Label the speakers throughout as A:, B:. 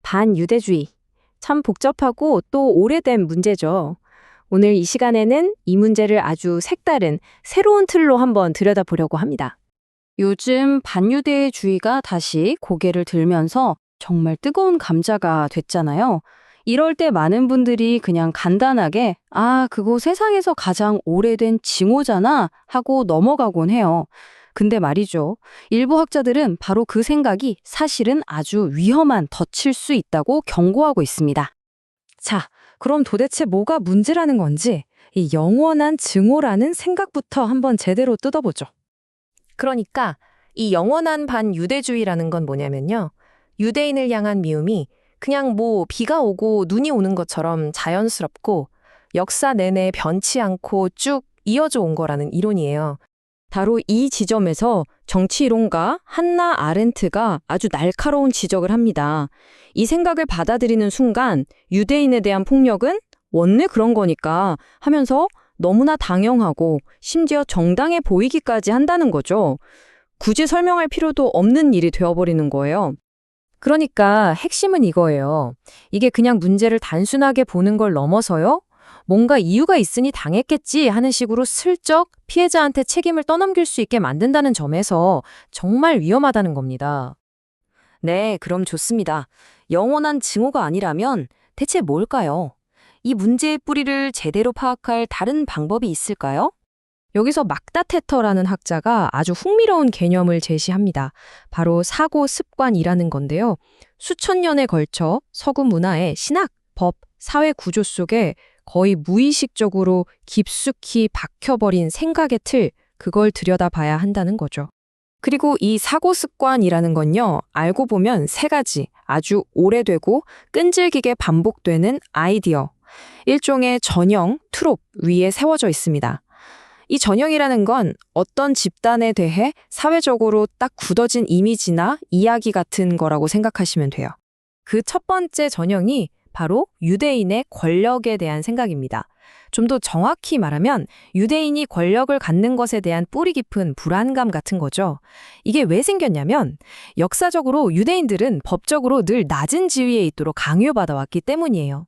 A: 반유대주의. 참 복잡하고 또 오래된 문제죠. 오늘 이 시간에는 이 문제를 아주 색다른 새로운 틀로 한번 들여다보려고 합니다. 요즘 반유대주의가 다시 고개를 들면서 정말 뜨거운 감자가 됐잖아요. 이럴 때 많은 분들이 그냥 간단하게 그거 세상에서 가장 오래된 징후잖아 하고 넘어가곤 해요. 근데 말이죠. 일부 학자들은 바로 그 생각이 사실은 아주 위험한 덫일 수 있다고 경고하고 있습니다.
B: 자, 그럼 도대체 뭐가 문제라는 건지 이 영원한 증오라는 생각부터 한번 제대로 뜯어보죠.
C: 그러니까 이 영원한 반유대주의라는 건 뭐냐면요. 유대인을 향한 미움이 그냥 비가 오고 눈이 오는 것처럼 자연스럽고 역사 내내 변치 않고 쭉 이어져 온 거라는 이론이에요.
A: 바로 이 지점에서 정치이론가 한나 아렌트가 아주 날카로운 지적을 합니다. 이 생각을 받아들이는 순간 유대인에 대한 폭력은 원래 그런 거니까 하면서 너무나 당연하고 심지어 정당해 보이기까지 한다는 거죠. 굳이 설명할 필요도 없는 일이 되어버리는 거예요. 그러니까 핵심은 이거예요. 이게 그냥 문제를 단순하게 보는 걸 넘어서요. 뭔가 이유가 있으니 당했겠지 하는 식으로 슬쩍 피해자한테 책임을 떠넘길 수 있게 만든다는 점에서 정말 위험하다는 겁니다. 네, 그럼 좋습니다. 영원한 증오가 아니라면 대체 뭘까요? 이 문제의 뿌리를 제대로 파악할 다른 방법이 있을까요?
B: 여기서 막다 테터라는 학자가 아주 흥미로운 개념을 제시합니다. 바로 사고 습관이라는 건데요. 수천 년에 걸쳐 서구 문화의 신학, 법, 사회 구조 속에 거의 무의식적으로 깊숙이 박혀버린 생각의 틀, 그걸 들여다봐야 한다는 거죠. 그리고 이 사고 습관이라는 건요, 알고 보면 세 가지 아주 오래되고 끈질기게 반복되는 아이디어, 일종의 전형, 트롭 위에 세워져 있습니다. 이 전형이라는 건 어떤 집단에 대해 사회적으로 딱 굳어진 이미지나 이야기 같은 거라고 생각하시면 돼요. 그 첫 번째 전형이 바로 유대인의 권력에 대한 생각입니다. 좀 더 정확히 말하면 유대인이 권력을 갖는 것에 대한 뿌리 깊은 불안감 같은 거죠. 이게 왜 생겼냐면 역사적으로 유대인들은 법적으로 늘 낮은 지위에 있도록 강요받아 왔기 때문이에요.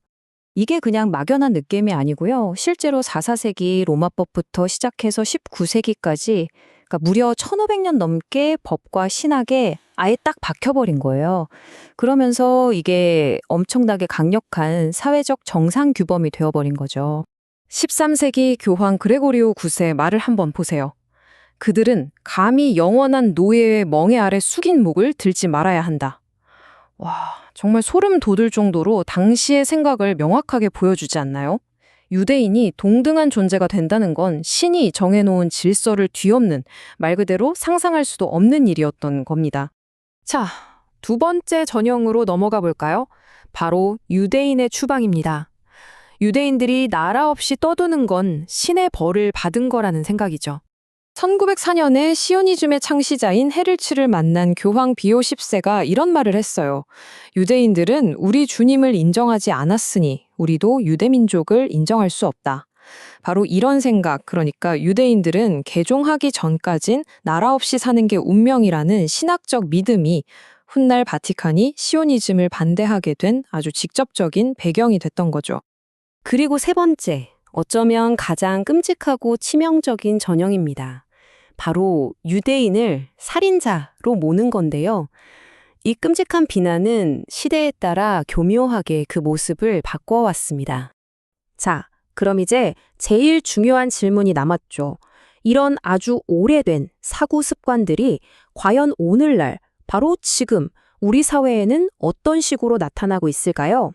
B: 이게 그냥 막연한 느낌이 아니고요. 실제로 4, 4세기 로마법부터 시작해서 19세기까지 그러니까 무려 1500년 넘게 법과 신학에 아예 딱 박혀버린 거예요. 그러면서 이게 엄청나게 강력한 사회적 정상 규범이 되어버린 거죠. 13세기 교황 그레고리오 9세 말을 한번 보세요. 그들은 감히 영원한 노예의 멍에 아래 숙인 목을 들지 말아야 한다. 와, 정말 소름 돋을 정도로 당시의 생각을 명확하게 보여주지 않나요? 유대인이 동등한 존재가 된다는 건 신이 정해놓은 질서를 뒤엎는 말 그대로 상상할 수도 없는 일이었던 겁니다. 자, 두 번째 전형으로 넘어가 볼까요? 바로 유대인의 추방입니다. 유대인들이 나라 없이 떠도는 건 신의 벌을 받은 거라는 생각이죠. 1904년에 시오니즘의 창시자인 헤를츠를 만난 교황 비오 10세가 이런 말을 했어요. 유대인들은 우리 주님을 인정하지 않았으니 우리도 유대민족을 인정할 수 없다. 바로 이런 생각, 그러니까 유대인들은 개종하기 전까진 나라 없이 사는 게 운명이라는 신학적 믿음이 훗날 바티칸이 시오니즘을 반대하게 된 아주 직접적인 배경이 됐던 거죠.
A: 그리고 세 번째, 어쩌면 가장 끔찍하고 치명적인 전형입니다. 바로 유대인을 살인자로 모는 건데요. 이 끔찍한 비난은 시대에 따라 교묘하게 그 모습을 바꿔왔습니다. 자, 그럼 이제 제일 중요한 질문이 남았죠. 이런 아주 오래된 사고 습관들이 과연 오늘날, 바로 지금 우리 사회에는 어떤 식으로 나타나고 있을까요?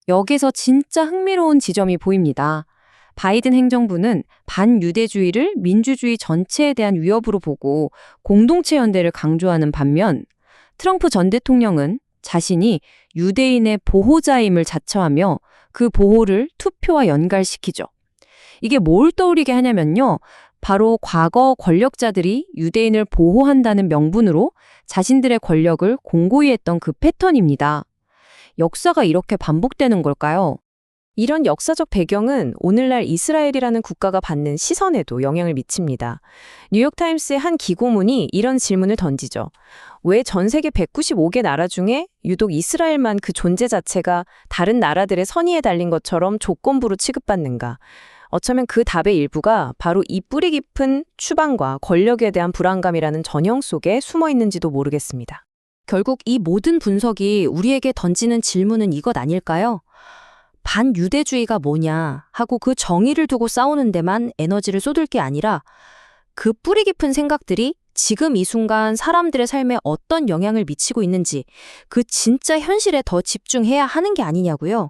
A: 여기서 진짜 흥미로운 지점이 보입니다. 바이든 행정부는 반유대주의를 민주주의 전체에 대한 위협으로 보고 공동체 연대를 강조하는 반면 트럼프 전 대통령은 자신이 유대인의 보호자임을 자처하며 그 보호를 투표와 연결시키죠. 이게 뭘 떠올리게 하냐면요. 바로 과거 권력자들이 유대인을 보호한다는 명분으로 자신들의 권력을 공고히 했던 그 패턴입니다. 역사가 이렇게 반복되는 걸까요? 이런 역사적 배경은 오늘날 이스라엘이라는 국가가 받는 시선에도 영향을 미칩니다. 뉴욕타임스의 한 기고문이 이런 질문을 던지죠. 왜 전 세계 195개 나라 중에 유독 이스라엘만 그 존재 자체가 다른 나라들의 선의에 달린 것처럼 조건부로 취급받는가? 어쩌면 그 답의 일부가 바로 이 뿌리 깊은 추방과 권력에 대한 불안감이라는 전형 속에 숨어 있는지도 모르겠습니다.
B: 결국 이 모든 분석이 우리에게 던지는 질문은 이것 아닐까요? 반유대주의가 뭐냐 하고 그 정의를 두고 싸우는 데만 에너지를 쏟을 게 아니라 그 뿌리 깊은 생각들이 지금 이 순간 사람들의 삶에 어떤 영향을 미치고 있는지 그 진짜 현실에 더 집중해야 하는 게 아니냐고요.